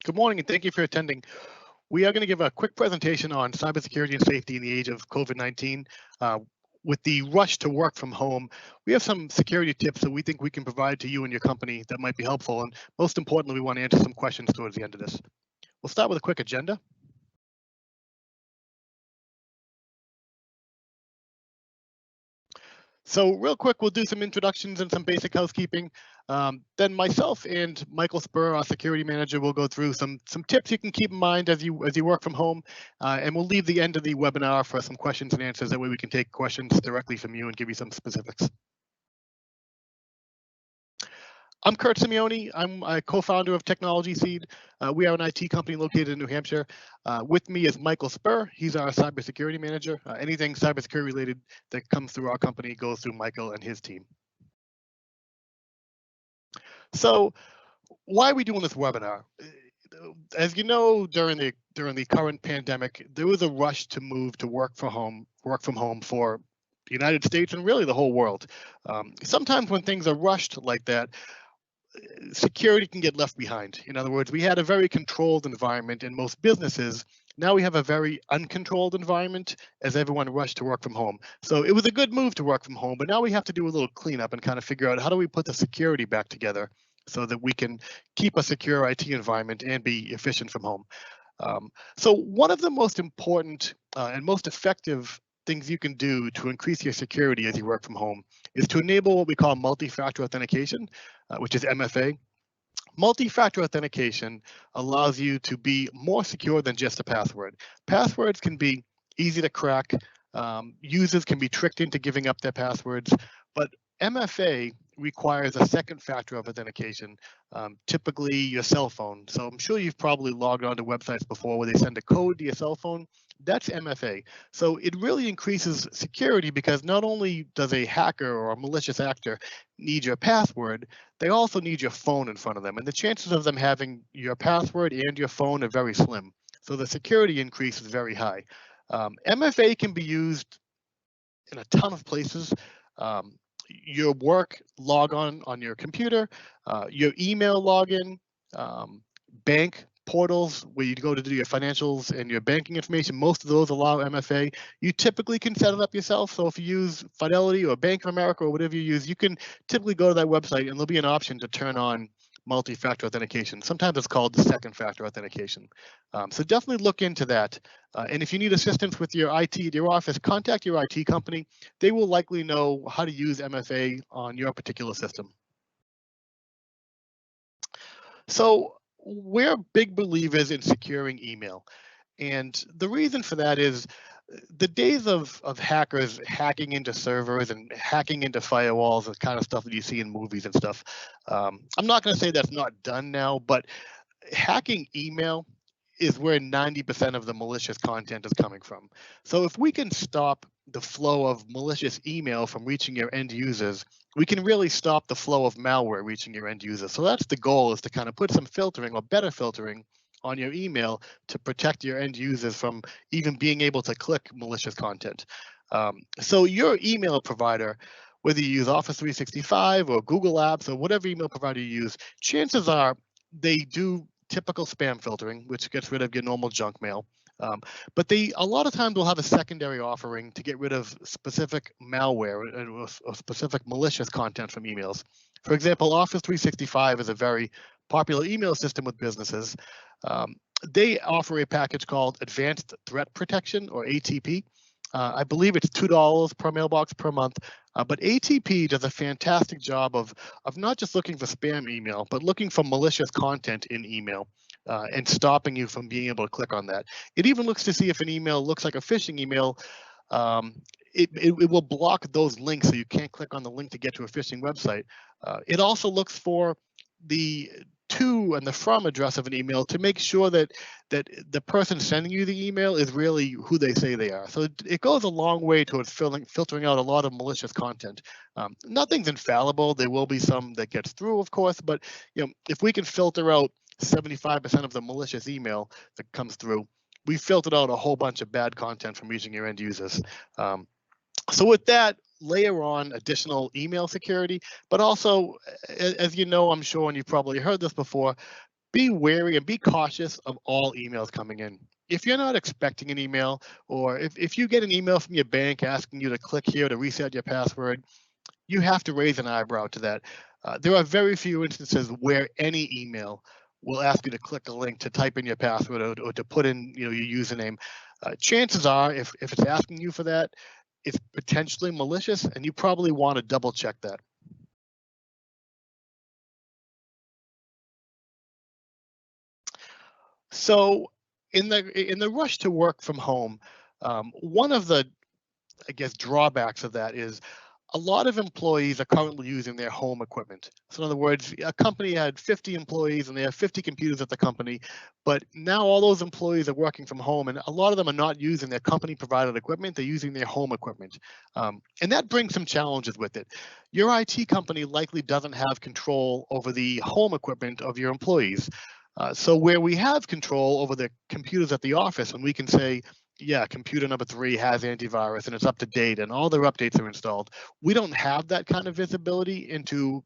Good morning, and thank you for attending. We are going to give a quick presentation on cybersecurity and safety in the age of COVID-19. With the rush to work from home, we have some security tips that we think we can provide to you and your company that might be helpful. And most importantly, we want to answer some questions towards the end of this. We'll start with a quick agenda. So real quick, we'll do some introductions and some basic housekeeping. Then myself and Michael Spur, our security manager, will go through some tips you can keep in mind as you work from home, and we'll leave the end of the webinar for some questions and answers. That way we can take questions directly from you and give you some specifics. I'm Kurt Simeone. I'm a co-founder of Technology Seed. We are an IT company located in New Hampshire. With me is Michael Spur. He's our cybersecurity manager. Anything cybersecurity related that comes through our company goes through Michael and his team. So why are we doing this webinar? As you know, during the current pandemic, there was a rush to move to work from home for the United States and really the whole world. Sometimes when things are rushed like that, security can get left behind. In other words, we had a very controlled environment in most businesses. Now we have a very uncontrolled environment as everyone rushed to work from home. So it was a good move to work from home, but now we have to do a little cleanup and kind of figure out how do we put the security back together so that we can keep a secure IT environment and be efficient from home. So one of the most important and most effective things you can do to increase your security as you work from home is to enable what we call multi-factor authentication, which is MFA. Multi-factor authentication allows you to be more secure than just a password. Passwords can be easy to crack. Users can be tricked into giving up their passwords, but MFA requires a second factor of authentication, typically your cell phone. So I'm sure you've probably logged onto websites before where they send a code to your cell phone. That's MFA. So it really increases security because not only does a hacker or a malicious actor need your password, they also need your phone in front of them. And the chances of them having your password and your phone are very slim. So the security increase is very high. MFA can be used in a ton of places. Your work logon on your computer, your email login, bank portals where you go to do your financials and your banking information, most of those allow MFA. You typically can set it up yourself. So if you use Fidelity or Bank of America or whatever you use, you can typically go to that website and there'll be an option to turn on multi-factor authentication. Sometimes it's called the second factor authentication. So definitely look into that. And if you need assistance with your IT at your office, contact your IT company. They will likely know how to use MFA on your particular system. So we're big believers in securing email. And the reason for that is the days of hackers hacking into servers and hacking into firewalls, the kind of stuff that you see in movies and stuff. I'm not going to say that's not done now, but hacking email is where 90% of the malicious content is coming from. So if we can stop the flow of malicious email from reaching your end users, we can really stop the flow of malware reaching your end users. So that's the goal, is to kind of put some filtering or better filtering on your email to protect your end users from even being able to click malicious content. So your email provider, whether you use Office 365 or Google Apps or whatever email provider you use, chances are they do typical spam filtering, which gets rid of your normal junk mail. But they a lot of times will have a secondary offering to get rid of specific malware or specific malicious content from emails. For example, Office 365 is a very popular email system with businesses. They offer a package called Advanced Threat Protection, or ATP. I believe it's $2 per mailbox per month, but ATP does a fantastic job of not just looking for spam email, but looking for malicious content in email and stopping you from being able to click on that. It even looks to see if an email looks like a phishing email. It will block those links so you can't click on the link to get to a phishing website. It also looks for the to and the from address of an email to make sure that the person sending you the email is really who they say they are. So it goes a long way towards filtering out a lot of malicious content. Nothing's infallible. There will be some that gets through, of course, but if we can filter out 75% of the malicious email that comes through, we filtered out a whole bunch of bad content from reaching your end users. So with that, layer on additional email security, but also, as you know, I'm sure, and you've probably heard this before, be wary and be cautious of all emails coming in. If you're not expecting an email, or if you get an email from your bank asking you to click here to reset your password, you have to raise an eyebrow to that. There are very few instances where any email will ask you to click a link to type in your password, or to put in your username. Chances are, if it's asking you for that, it's potentially malicious, and you probably want to double check that. So in the rush to work from home, one of the, I guess, drawbacks of that is a lot of employees are currently using their home equipment. So in other words, a company had 50 employees and they have 50 computers at the company, but now all those employees are working from home, and a lot of them are not using their company provided equipment, they're using their home equipment. And that brings some challenges with it. Your IT company likely doesn't have control over the home equipment of your employees. So where we have control over the computers at the office, and we can say, yeah, computer number 3 has antivirus and it's up to date and all their updates are installed. We don't have that kind of visibility into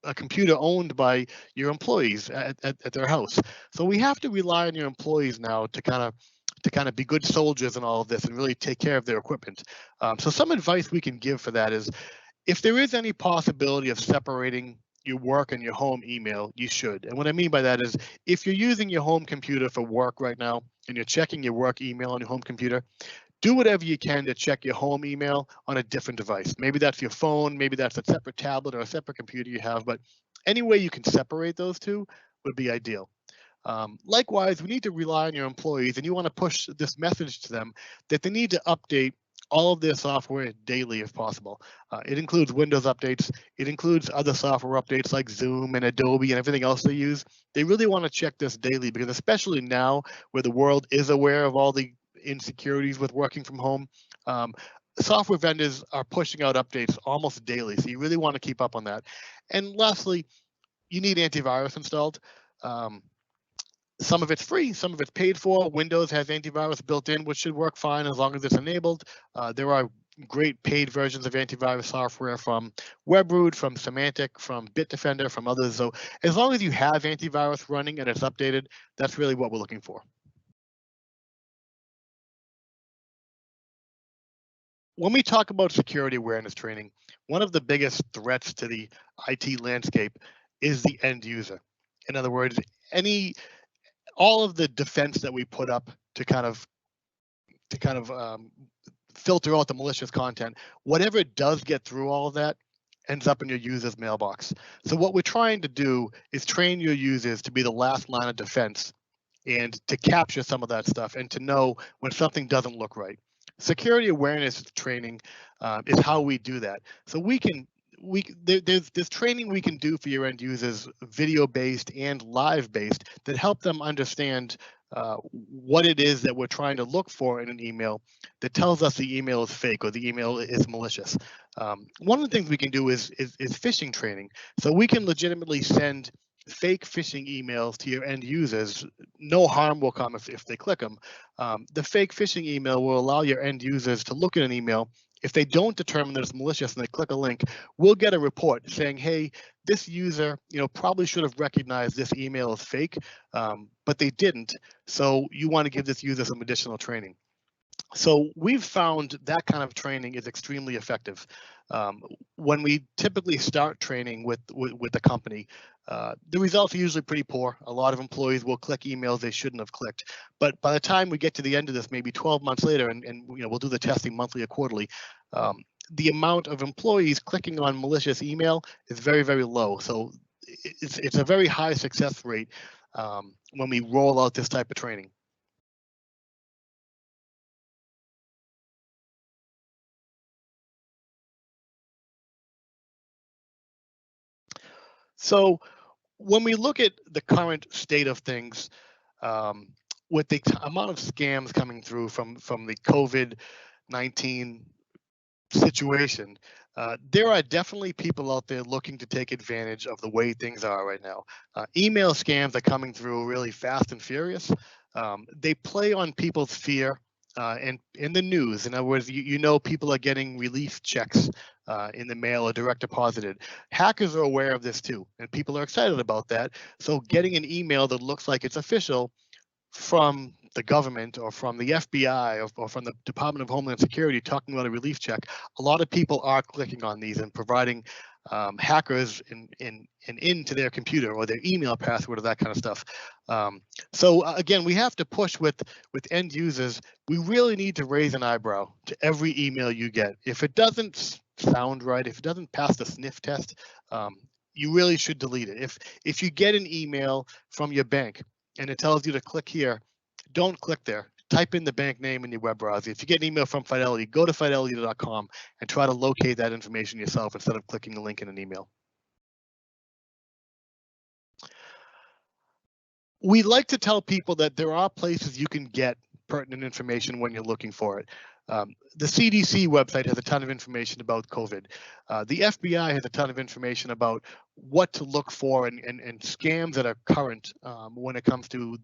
a computer owned by your employees at their house. So we have to rely on your employees now to kind of be good soldiers in all of this and really take care of their equipment. So some advice we can give for that is, if there is any possibility of separating your work and your home email, you should. And what I mean by that is, if you're using your home computer for work right now and you're checking your work email on your home computer, do whatever you can to check your home email on a different device. Maybe that's your phone, maybe that's a separate tablet or a separate computer you have, but any way you can separate those two would be ideal. Likewise, we need to rely on your employees, and you want to push this message to them that they need to update all of their software daily if possible. It includes Windows updates. It includes other software updates like Zoom and Adobe and everything else they use. They really want to check this daily, because especially now where the world is aware of all the insecurities with working from home, software vendors are pushing out updates almost daily. So you really want to keep up on that. And lastly, you need antivirus installed. Some of it's free, some of it's paid for. Windows has antivirus built in, which should work fine as long as it's enabled. There are great paid versions of antivirus software from Webroot, from Symantec, from Bitdefender, from others. So as long as you have antivirus running and it's updated, that's really what we're looking for. When we talk about security awareness training, one of the biggest threats to the IT landscape is the end user. In other words, all of the defense that we put up to kind of filter out the malicious content, whatever it does get through all of that ends up in your user's mailbox. So what we're trying to do is train your users to be the last line of defense and to capture some of that stuff and to know when something doesn't look right. Security awareness training is how we do that. So there's training we can do for your end users, video based and live based, that help them understand what it is that we're trying to look for in an email that tells us the email is fake or the email is malicious. One of the things we can do is phishing training. So we can legitimately send fake phishing emails to your end users. No harm will come if they click them. The fake phishing email will allow your end users to look at an email. If they don't determine that it's malicious and they click a link, we'll get a report saying, hey, this user probably should have recognized this email as fake, but they didn't. So you want to give this user some additional training. So we've found that kind of training is extremely effective. When we typically start training with the company, the results are usually pretty poor. A lot of employees will click emails they shouldn't have clicked. But by the time we get to the end of this, maybe 12 months later, and we'll do the testing monthly or quarterly, the amount of employees clicking on malicious email is very, very low. So it's a very high success rate when we roll out this type of training. So when we look at the current state of things, with the amount of scams coming through from the COVID-19 situation, there are definitely people out there looking to take advantage of the way things are right now. Email scams are coming through really fast and furious. They play on people's fear and in the news. In other words, people are getting relief checks in the mail or direct deposited. Hackers are aware of this too, and people are excited about that. So getting an email that looks like it's official from the government or from the FBI or from the Department of Homeland Security talking about a relief check, a lot of people are clicking on these and providing hackers into their computer or their email password or that kind of stuff. So again, we have to push with end users. We really need to raise an eyebrow to every email you get. If it doesn't sound right, if it doesn't pass the sniff test, you really should delete it. If you get an email from your bank and it tells you to click here, don't click there. Type in the bank name in your web browser. If you get an email from Fidelity, go to fidelity.com and try to locate that information yourself instead of clicking the link in an email. We like to tell people that there are places you can get pertinent information when you're looking for it. The CDC website has a ton of information about COVID. The FBI has a ton of information about what to look for and scams that are current when it comes to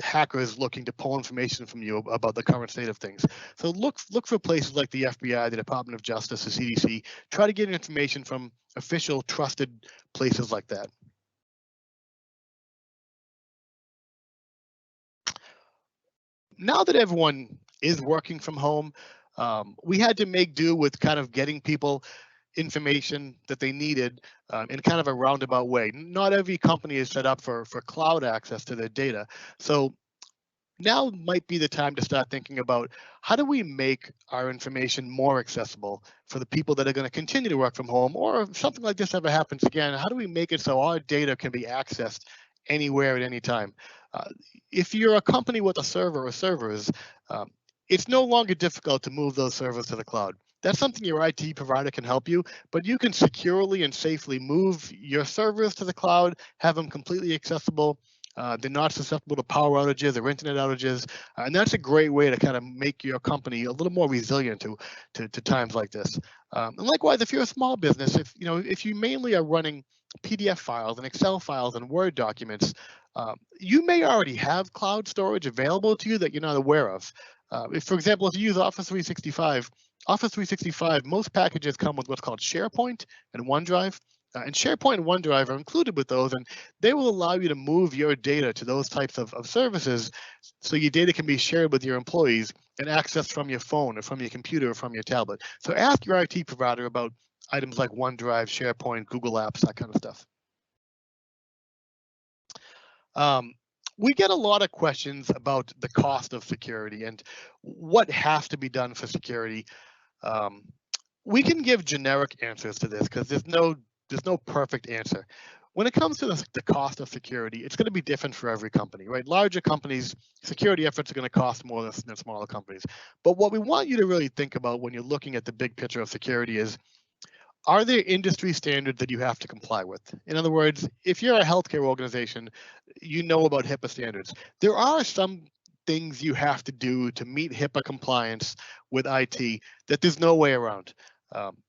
hackers looking to pull information from you about the current state of things. So look for places like the FBI, the Department of Justice, the CDC. Try to get information from official, trusted places like that. Now that everyone is working from home, we had to make do with kind of getting people information that they needed in kind of a roundabout way. Not every company is set up for cloud access to their data. So now might be the time to start thinking about how do we make our information more accessible for the people that are going to continue to work from home, or if something like this ever happens again, how do we make it so our data can be accessed anywhere at any time? If you're a company with a server or servers, it's no longer difficult to move those servers to the cloud. That's something your IT provider can help you, but you can securely and safely move your servers to the cloud, have them completely accessible. They're not susceptible to power outages or internet outages, and that's a great way to kind of make your company a little more resilient to times like this. And likewise, if you're a small business, if you mainly are running PDF files and Excel files and Word documents, you may already have cloud storage available to you that you're not aware of. For example, if you use Office 365, most packages come with what's called SharePoint and OneDrive. And SharePoint and OneDrive are included with those, and they will allow you to move your data to those types of services so your data can be shared with your employees and accessed from your phone or from your computer or from your tablet. So ask your IT provider about items like OneDrive, SharePoint, Google Apps, that kind of stuff. We get a lot of questions about the cost of security and what has to be done for security. We can give generic answers to this because there's no perfect answer. When it comes to the cost of security, it's going to be different for every company, right? Larger companies, security efforts are going to cost more than smaller companies. But what we want you to really think about when you're looking at the big picture of security is, are there industry standards that you have to comply with? In other words, if you're a healthcare organization, you know about HIPAA standards. There are some things you have to do to meet HIPAA compliance with IT that there's no way around.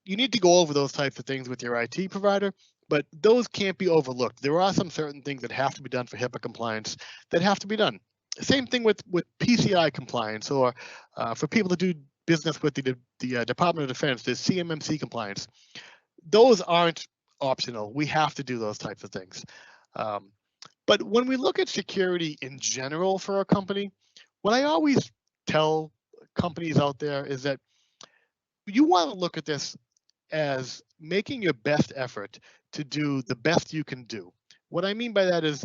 You need to go over those types of things with your IT provider, but those can't be overlooked. There are some certain things that have to be done for HIPAA compliance that have to be done. Same thing with PCI compliance, or for people to do business with the Department of Defense, there's CMMC compliance. Those aren't optional. We have to do those types of things. But when we look at security in general for a company, what I always tell companies out there is that you want to look at this as making your best effort to do the best you can do. What I mean by that is,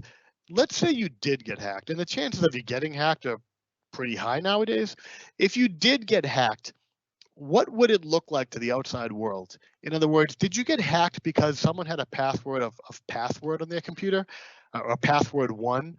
let's say you did get hacked, and the chances of you getting hacked are pretty high nowadays. If you did get hacked, what would it look like to the outside world? In other words, did you get hacked because someone had a password of password on their computer, or password one?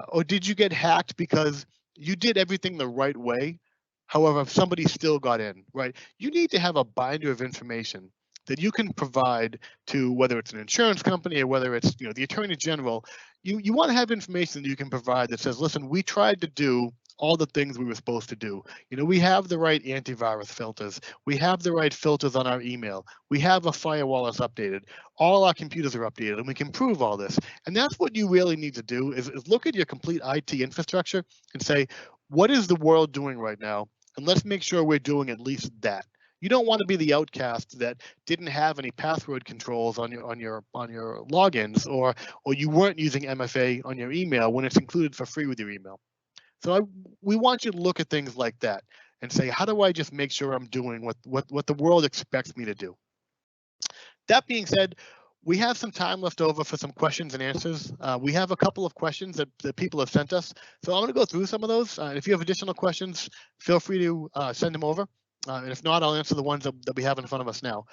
Or did you get hacked because you did everything the right way? However, somebody still got in, right? You need to have a binder of information that you can provide to, whether it's an insurance company or whether it's the Attorney General. You want to have information that you can provide that says, listen, we tried to do all the things we were supposed to do. We have the right antivirus filters. We have the right filters on our email. We have a firewall that's updated. All our computers are updated, and we can prove all this. And that's what you really need to do is look at your complete IT infrastructure and say, what is the world doing right now? And let's make sure we're doing at least that. You don't want to be the outcast that didn't have any password controls on your logins, or you weren't using MFA on your email when it's included for free with your email. So we want you to look at things like that and say, how do I just make sure I'm doing what the world expects me to do? That being said, we have some time left over for some questions and answers. We have a couple of questions that people have sent us. So I'm going to go through some of those. If you have additional questions, feel free to send them over. And if not, I'll answer the ones that we have in front of us now.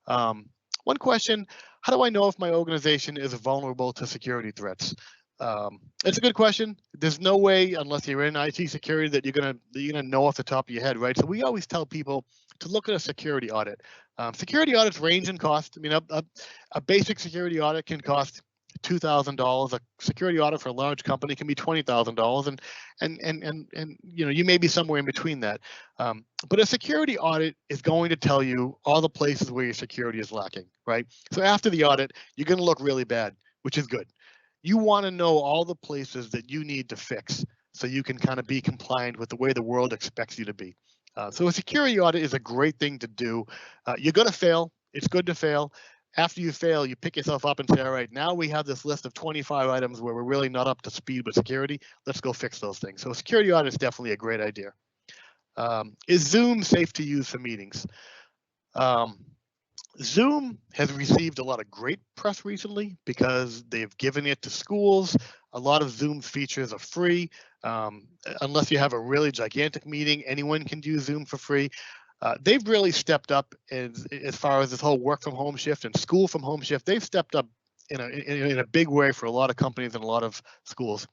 One question: how do I know if my organization is vulnerable to security threats? It's a good question. There's no way, unless you're in IT security, that you're gonna know off the top of your head, right? So we always tell people to look at a security audit. Security audits range in cost. I mean, a basic security audit can cost $2,000. A security audit for a large company can be $20,000, and you know, you may be somewhere in between that. But a security audit is going to tell you all the places where your security is lacking, right? So after the audit, you're going to look really bad, which is good. You want to know all the places that you need to fix so you can kind of be compliant with the way the world expects you to be. So a security audit is a great thing to do. You're going to fail. It's good to fail. After you fail, you pick yourself up and say, all right, now we have this list of 25 items where we're really not up to speed with security. Let's go fix those things. So a security audit is definitely a great idea. Is Zoom safe to use for meetings? Zoom has received a lot of great press recently because they've given it to schools. A lot of Zoom's features are free. Unless you have a really gigantic meeting, anyone can use Zoom for free. They've really stepped up as far as this whole work from home shift and school from home shift. They've stepped up in a big way for a lot of companies and a lot of schools.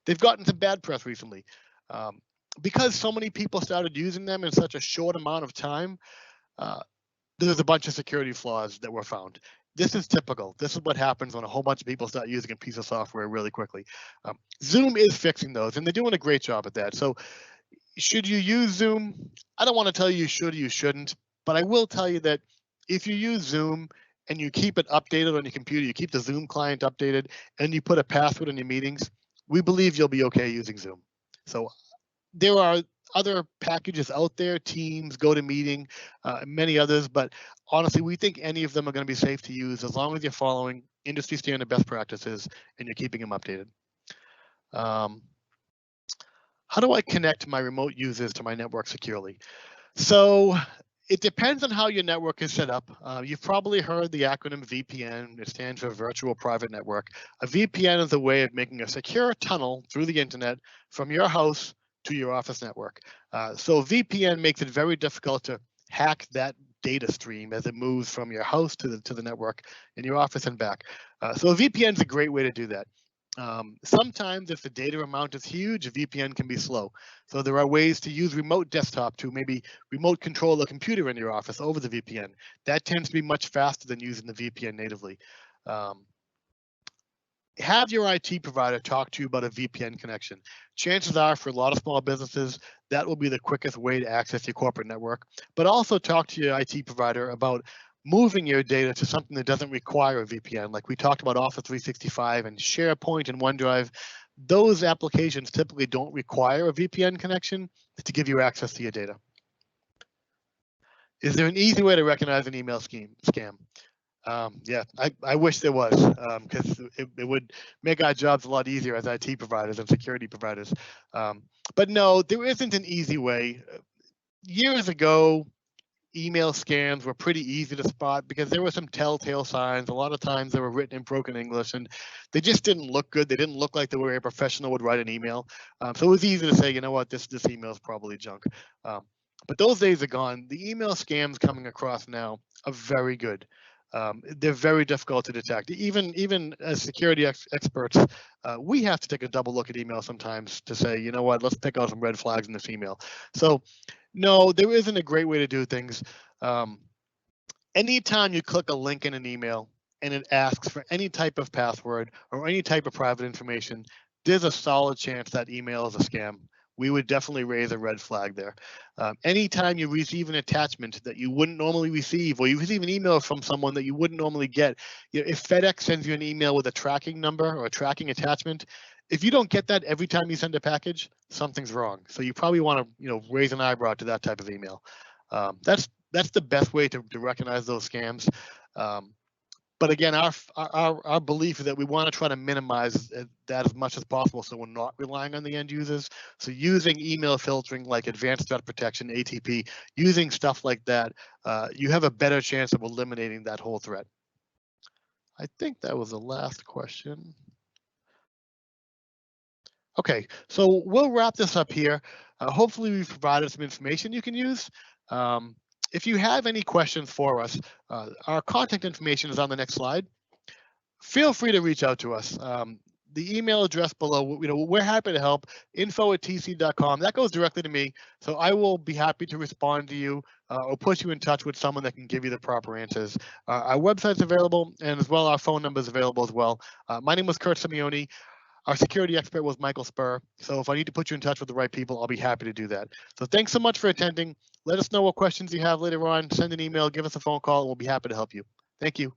They've gotten some bad press recently because so many people started using them in such a short amount of time. There's a bunch of security flaws that were found. This is typical. This is what happens when a whole bunch of people start using a piece of software really quickly. Zoom is fixing those, and they're doing a great job at that. So should you use Zoom? I don't want to tell you should or you shouldn't, but I will tell you that if you use Zoom and you keep it updated on your computer, you keep the Zoom client updated, and you put a password in your meetings, we believe you'll be okay using Zoom. So there are other packages out there, Teams, GoToMeeting, many others, but honestly, we think any of them are going to be safe to use as long as you're following industry standard best practices and you're keeping them updated. How do I connect my remote users to my network securely? So it depends on how your network is set up. You've probably heard the acronym VPN. It stands for Virtual Private Network. A VPN is a way of making a secure tunnel through the internet from your house to your office network. So VPN makes it very difficult to hack that data stream as it moves from your house to the network in your office and back. So a VPN is a great way to do that. Sometimes if the data amount is huge, a VPN can be slow. So there are ways to use remote desktop to maybe remote control a computer in your office over the VPN. That tends to be much faster than using the VPN natively. Have your IT provider talk to you about a VPN connection. Chances are for a lot of small businesses, that will be the quickest way to access your corporate network, but also talk to your IT provider about moving your data to something that doesn't require a VPN. Like we talked about Office 365 and SharePoint and OneDrive. Those applications typically don't require a VPN connection to give you access to your data. Is there an easy way to recognize an email scam? Yeah, I wish there was, because it would make our jobs a lot easier as IT providers and security providers. But no, there isn't an easy way. Years ago, email scams were pretty easy to spot because there were some telltale signs. A lot of times they were written in broken English and they just didn't look good. They didn't look like the way a professional would write an email. So it was easy to say, you know what, this email is probably junk. But those days are gone. The email scams coming across now are very good. They're very difficult to detect. Even as security experts, we have to take a double look at email sometimes to say, you know what, let's pick out some red flags in this email. So no, there isn't a great way to do things. Anytime you click a link in an email and it asks for any type of password or any type of private information, there's a solid chance that email is a scam. We would definitely raise a red flag there. Anytime you receive an attachment that you wouldn't normally receive, or you receive an email from someone that you wouldn't normally get, you know, if FedEx sends you an email with a tracking number or a tracking attachment, if you don't get that every time you send a package, something's wrong. So you probably want to, raise an eyebrow to that type of email. That's that's the best way to recognize those scams. But again, our belief is that we want to try to minimize that as much as possible, so we're not relying on the end users. So using email filtering like advanced threat protection, ATP, using stuff like that, you have a better chance of eliminating that whole threat. I think that was the last question. Okay, so we'll wrap this up here. Hopefully we've provided some information you can use. If you have any questions for us, our contact information is on the next slide. Feel free to reach out to us. The email address below, we're happy to help, info@tc.com. That goes directly to me, so I will be happy to respond to you or put you in touch with someone that can give you the proper answers. Our website's available, and as well, our phone number is available as well. My name was Kurt Simeone. Our security expert was Michael Spur. So if I need to put you in touch with the right people, I'll be happy to do that. So thanks so much for attending. Let us know what questions you have later on. Send an email, give us a phone call, and we'll be happy to help you. Thank you.